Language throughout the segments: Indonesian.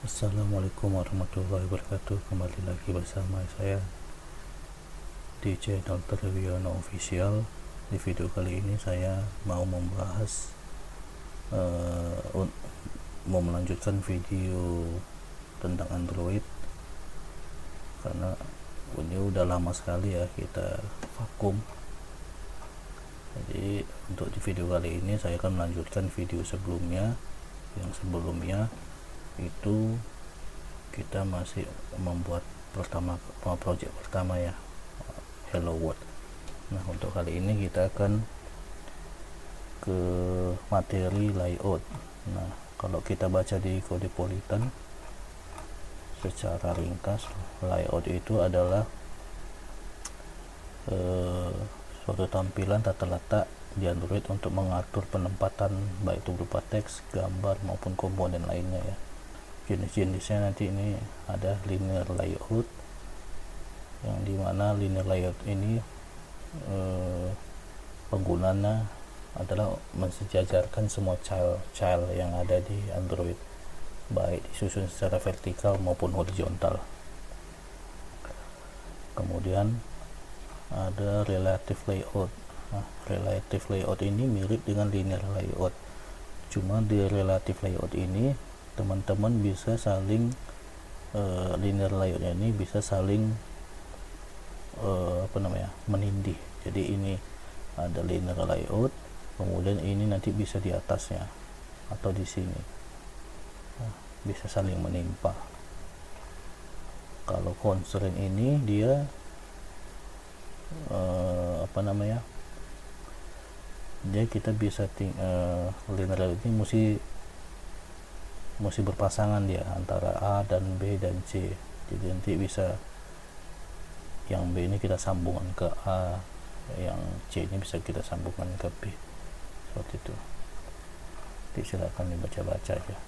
Assalamualaikum warahmatullahi wabarakatuh. Kembali lagi bersama saya di channel Triwiono Official. Di video kali ini saya mau membahas mau melanjutkan video tentang Android, karena ini udah lama sekali ya kita vakum. Jadi untuk di video kali ini saya akan melanjutkan video sebelumnya. Yang sebelumnya itu kita masih membuat project pertama ya, Hello World. Nah, untuk kali ini kita akan ke materi layout. Nah, kalau kita baca di Codeipolitan secara ringkas, layout itu adalah suatu tampilan tata letak di Android untuk mengatur penempatan baik itu berupa teks, gambar maupun komponen lainnya ya. Jenis-jenisnya nanti ini ada linear layout, yang dimana linear layout ini penggunanya adalah mensejajarkan semua child yang ada di Android, baik disusun secara vertikal maupun horizontal. Kemudian ada relative layout. Nah, relative layout ini mirip dengan linear layout, cuma di relative layout ini teman-teman bisa saling linear layout ini bisa saling menindih. Jadi ini ada linear layout, kemudian ini nanti bisa di atasnya atau di sini, bisa saling menimpa. Kalau constraint ini dia dia kita bisa linear layout ini mesti berpasangan dia antara A dan B dan C. Jadi nanti bisa yang B ini kita sambungkan ke A, yang C ini bisa kita sambungkan ke B, seperti itu. Jadi silakan dibaca-baca ya.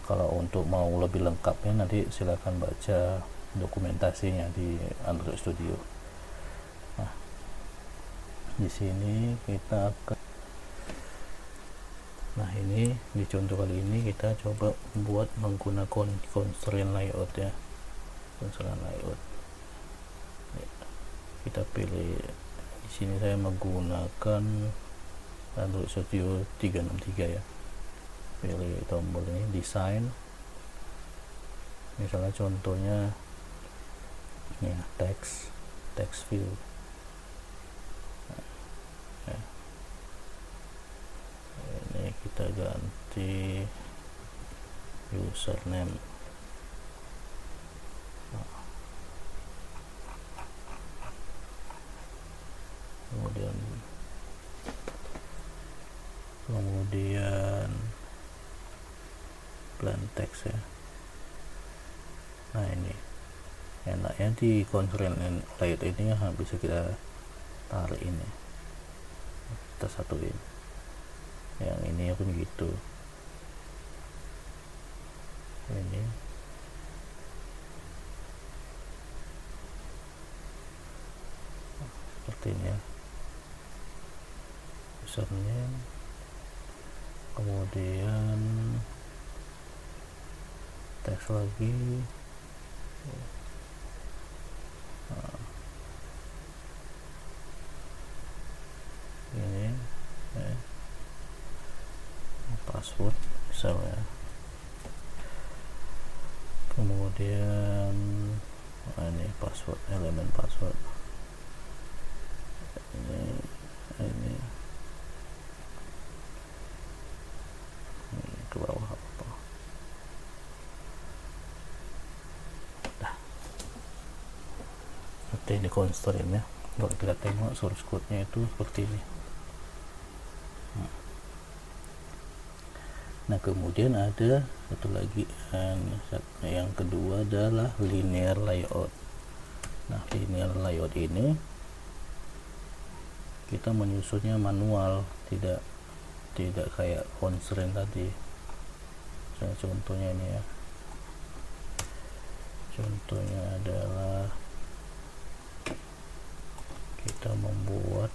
Kalau untuk mau lebih lengkapnya nanti silakan baca dokumentasinya di Android Studio. Nah, di sini kita akan, nah ini di contoh kali ini kita coba buat menggunakan constraint layout ya, constraint layout. Kita pilih di sini, saya menggunakan Android Studio 363 ya. Pilih tombol ini desain, misalnya contohnya ya text view. Ini kita ganti username. Kemudian plain text ya. Nah, ini enaknya di constraint layout ini bisa kita tarik ini, kita satuin. Yang ini pun gitu, ini seperti ini ya, username, kemudian teks lagi. Ini password misalnya, kemudian ini password, elemen password, ini ke bawah apa. Nah, seperti ini constraint ya. Kalau kita tengok source code-nya itu seperti ini. Nah, kemudian ada satu lagi, yang kedua adalah linear layout. Nah, linear layout ini kita menyusunnya manual, tidak kayak constraint tadi. Contohnya ini ya, contohnya adalah kita membuat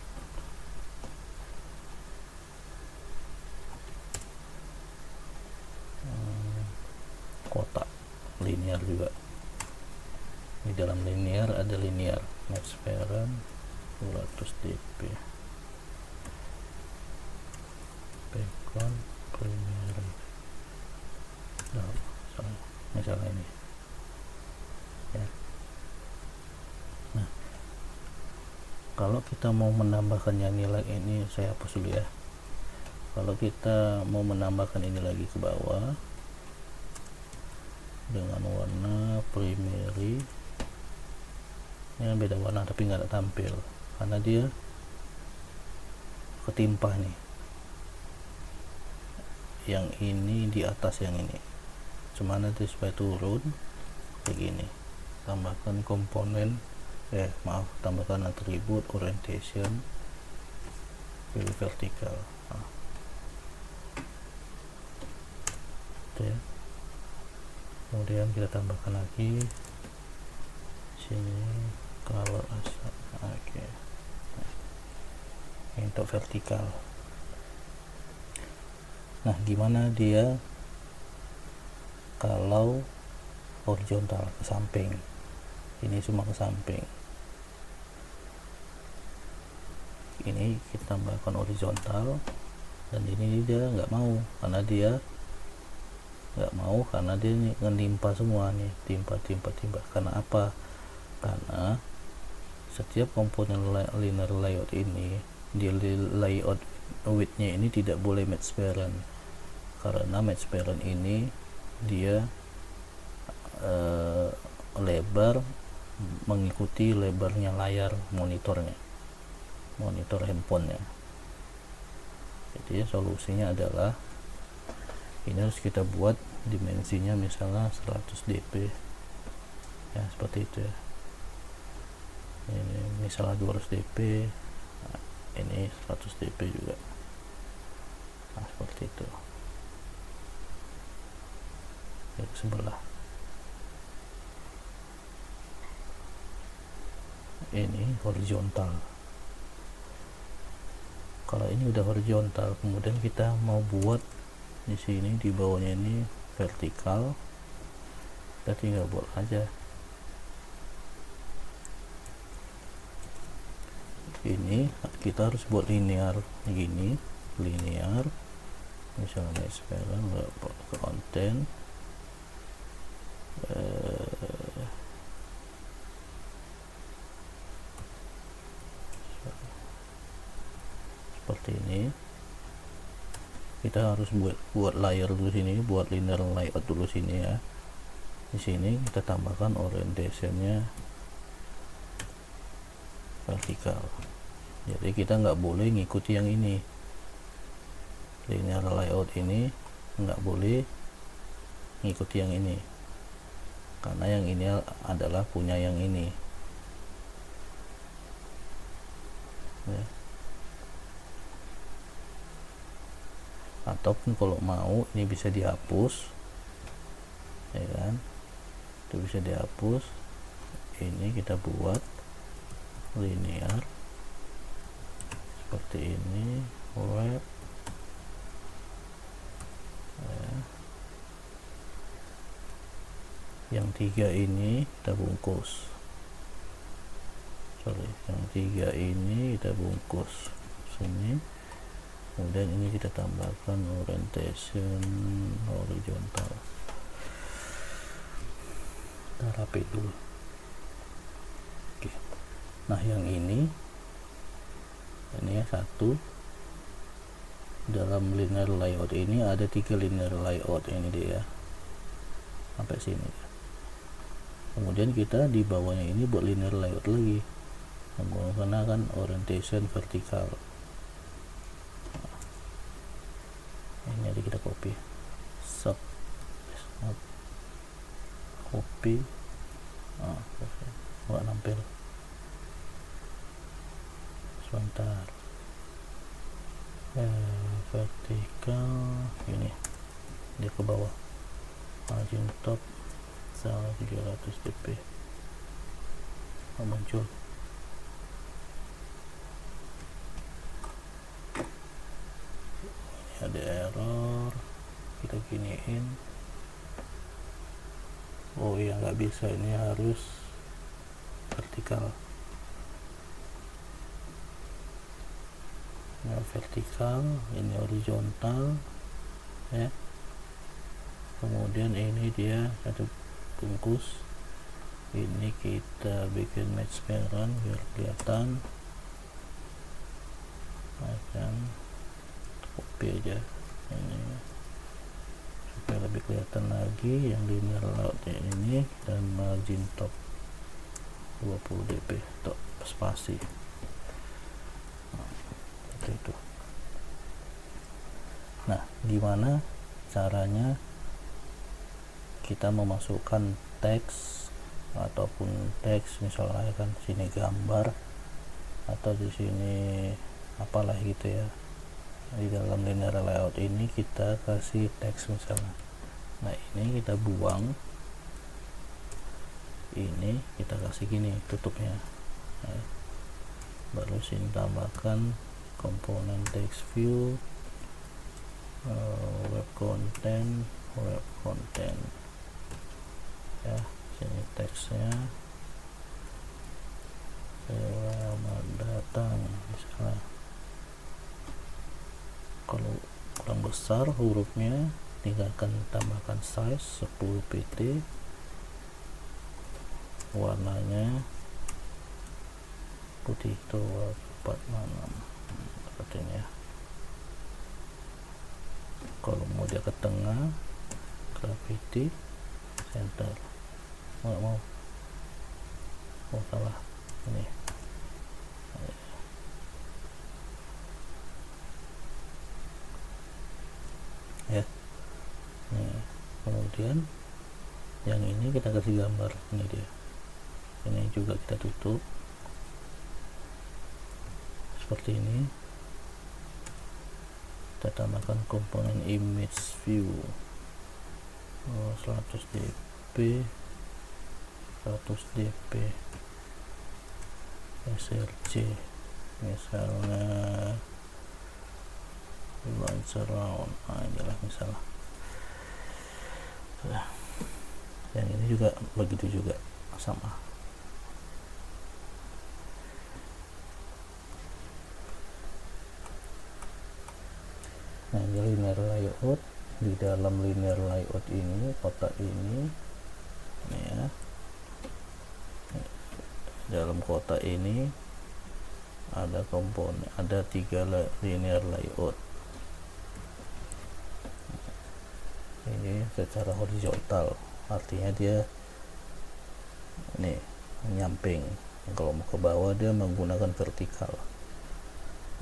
linear juga. Di dalam linear ada linear match parent 200 dp, background primary. Nah, misalnya ini ya. Nah, kalau kita mau menambahkannya nilai ini, saya hapus dulu ya. Kalau kita mau menambahkan ini lagi ke bawah dengan warna primary, ini beda warna tapi nggak tampil karena dia ketimpa nih, yang ini di atas yang ini. Cuma nanti supaya turun kayak gini, tambahkan komponen tambahkan atribut orientation pilih vertikal. Nah, ya. Kemudian kita tambahkan lagi sini color asal. Oke. Ini untuk vertikal. Nah, gimana dia kalau horizontal ke samping? Ini semua ke samping. Ini kita tambahkan horizontal, dan ini dia nggak mau karena dia menimpa semua nih, timpa. Karena apa? Karena setiap komponen linear layout ini di layout width-nya ini tidak boleh match parent, karena match parent ini dia lebar mengikuti lebarnya layar monitor handphonenya. Jadi solusinya adalah ini harus kita buat dimensinya misalnya 100 dp ya, seperti itu ya. Ini misalnya 200 dp, nah, ini 100 dp juga. Nah, seperti itu ya, sebelah ini horizontal. Kalau ini udah horizontal, kemudian kita mau buat di sini di bawahnya ini vertikal, kita tinggal buat aja ini. Kita harus buat linear gini, linear misalnya sekarang ke konten seperti ini. Kita harus buat layer dulu sini, buat linear layout dulu sini ya. Di sini kita tambahkan orientationnya vertikal. Jadi kita nggak boleh ngikuti yang ini, linear layout ini nggak boleh ngikuti yang ini, karena yang ini adalah punya yang ini ya. Ataupun kalau mau ini bisa dihapus ya kan, itu bisa dihapus. Ini kita buat linear seperti ini, web ya. Yang tiga ini kita bungkus, yang tiga ini kita bungkus sini. Kemudian ini kita tambahkan orientation horizontal. Kita rapi dulu. Oke. Nah, yang ini ya satu. Dalam linear layout ini ada 3 linear layout, ini dia sampai sini. Kemudian kita di bawahnya ini buat linear layout lagi menggunakan orientation vertikal. Ini aja kita copy, copy, nggak nampil sebentar. Vertikal ini dia ke bawah, margin top salah 300 dp muncul. Ada error, kita giniin oh iya, nggak bisa, ini harus vertikal. Nah, vertikal, ini horizontal ya. Kemudian ini dia satu bungkus, ini kita bikin match parent biar kelihatan. Akan copy aja ini supaya lebih kelihatan lagi yang linear layout ini, dan margin top 20 dp top spasi. Itu. Nah, gimana caranya kita memasukkan teks ataupun teks, misalnya kan sini gambar atau di sini apalah gitu ya, di dalam linear layout ini kita kasih teks misalnya. Nah, ini kita buang, ini kita kasih gini tutupnya ya. Baru sini tambahkan komponen text view, web content ya. Sini teksnya selamat datang misalnya. Kalau kurang besar hurufnya, tinggalkan tambahkan size 10 pt, warnanya putih tua 46 seperti ini ya. Kalau mau dia ke tengah, graffiti center, mau salah ini ya. Nih, kemudian yang ini kita kasih gambar, ini dia, ini juga kita tutup seperti ini. Kita tambahkan komponen image view 100 dp 100 dp src misalnya, launcher round, nah inilah misalnya. Nah, yang ini juga begitu juga sama. Nah, ini linear layout. Di dalam linear layout ini, kotak ini ya, dalam kotak ini ada komponen, ada 3 linear layout. Ini secara horizontal, artinya dia ini nyamping. Kalau mau ke bawah dia menggunakan vertikal.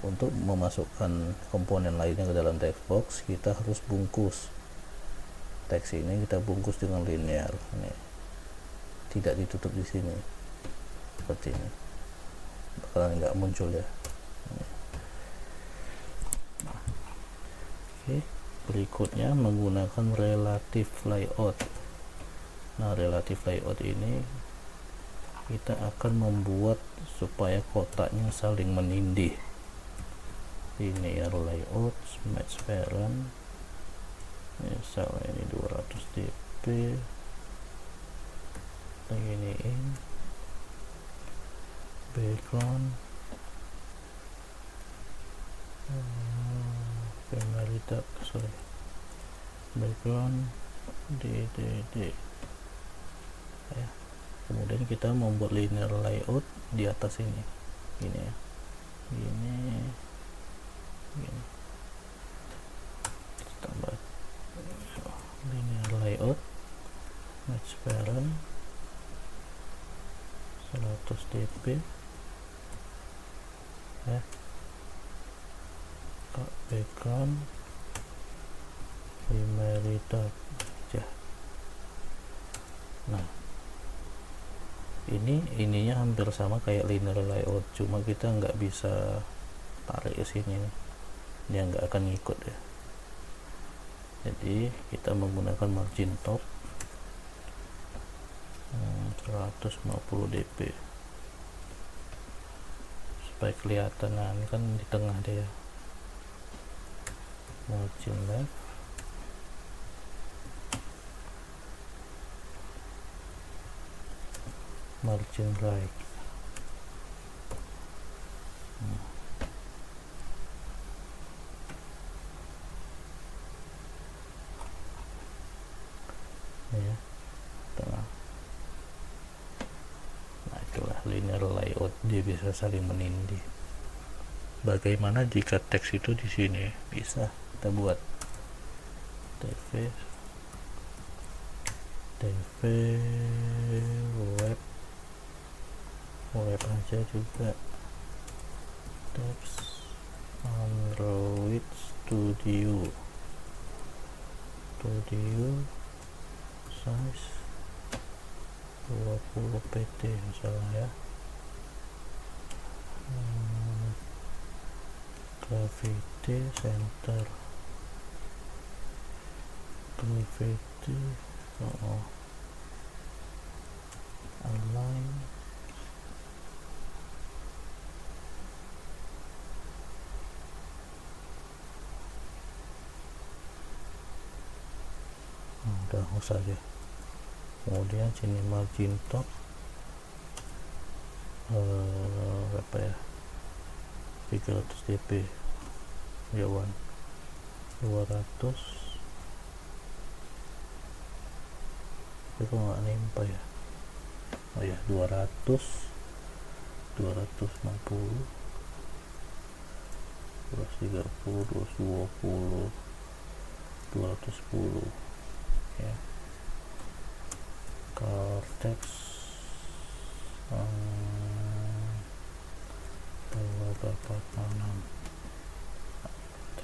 Untuk memasukkan komponen lainnya ke dalam text box, kita harus bungkus teks ini, kita bungkus dengan linear ini, tidak ditutup di sini seperti ini, bakalan nggak muncul ya. Oke, berikutnya menggunakan relative layout. Nah, relative layout ini kita akan membuat supaya kotaknya saling menindih. Linear layout match parent, misalnya ini 200 dp, beginiin background primary tab, background DDD ya. Kemudian kita membuat linear layout di atas ini, gini ya, gini tambah linear layout match parent 100 dp ya, background primary tab aja. Nah, ininya hampir sama kayak linear layout, cuma kita nggak bisa tarik ke sini, dia nggak akan ngikut ya. Jadi kita menggunakan margin top 150 dp supaya kelihatan. Nah, ini kan di tengah dia, margin left margin right. Ya, tengah. Nah, itulah linear layout, dia bisa saling menindih. Bagaimana jika teks itu di sini? Bisa kita buat tv web aja juga, teks Android Studio size 20 pt misalnya ya. Gravity center, gravity align, udah usah aja. Kemudian sini margin top berapa ya, 300 dp jauhan 200, itu nggak nimpa ya. Oh ya, 200 250 230 220 210 ya. Cortex 246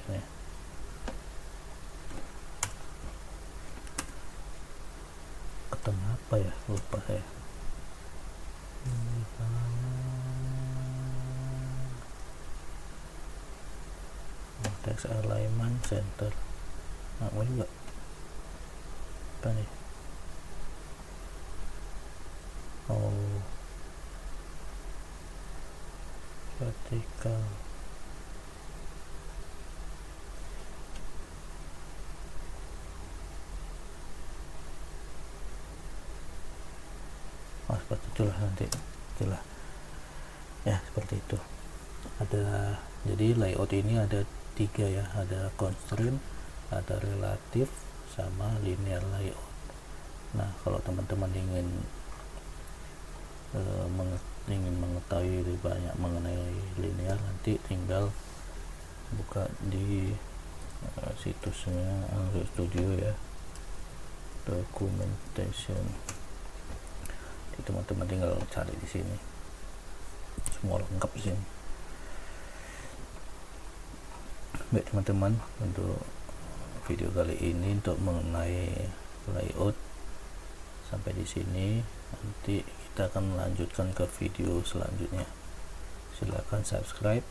ini. Ketengah apa ya, lupa saya. Text alignment center, nah, mau juga apa nih? Oh, vertikal, seperti itulah nanti, itulah ya, seperti itu. Ada, jadi layout ini ada 3 ya, ada constraint, ada relatif, sama linear layout. Nah, kalau teman-teman ingin mengetahui lebih banyak mengenai linear, nanti tinggal buka di situsnya Android Studio ya, documentation. Jadi teman-teman tinggal cari di sini, semua lengkap di sini. Baik teman-teman, untuk video kali ini untuk mengenai layout sampai di sini. Nanti kita akan melanjutkan ke video selanjutnya. Silahkan subscribe,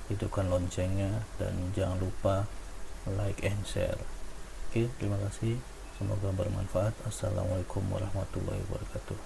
hidupkan loncengnya, dan jangan lupa like and share. Oke, terima kasih, semoga bermanfaat. Assalamualaikum warahmatullahi wabarakatuh.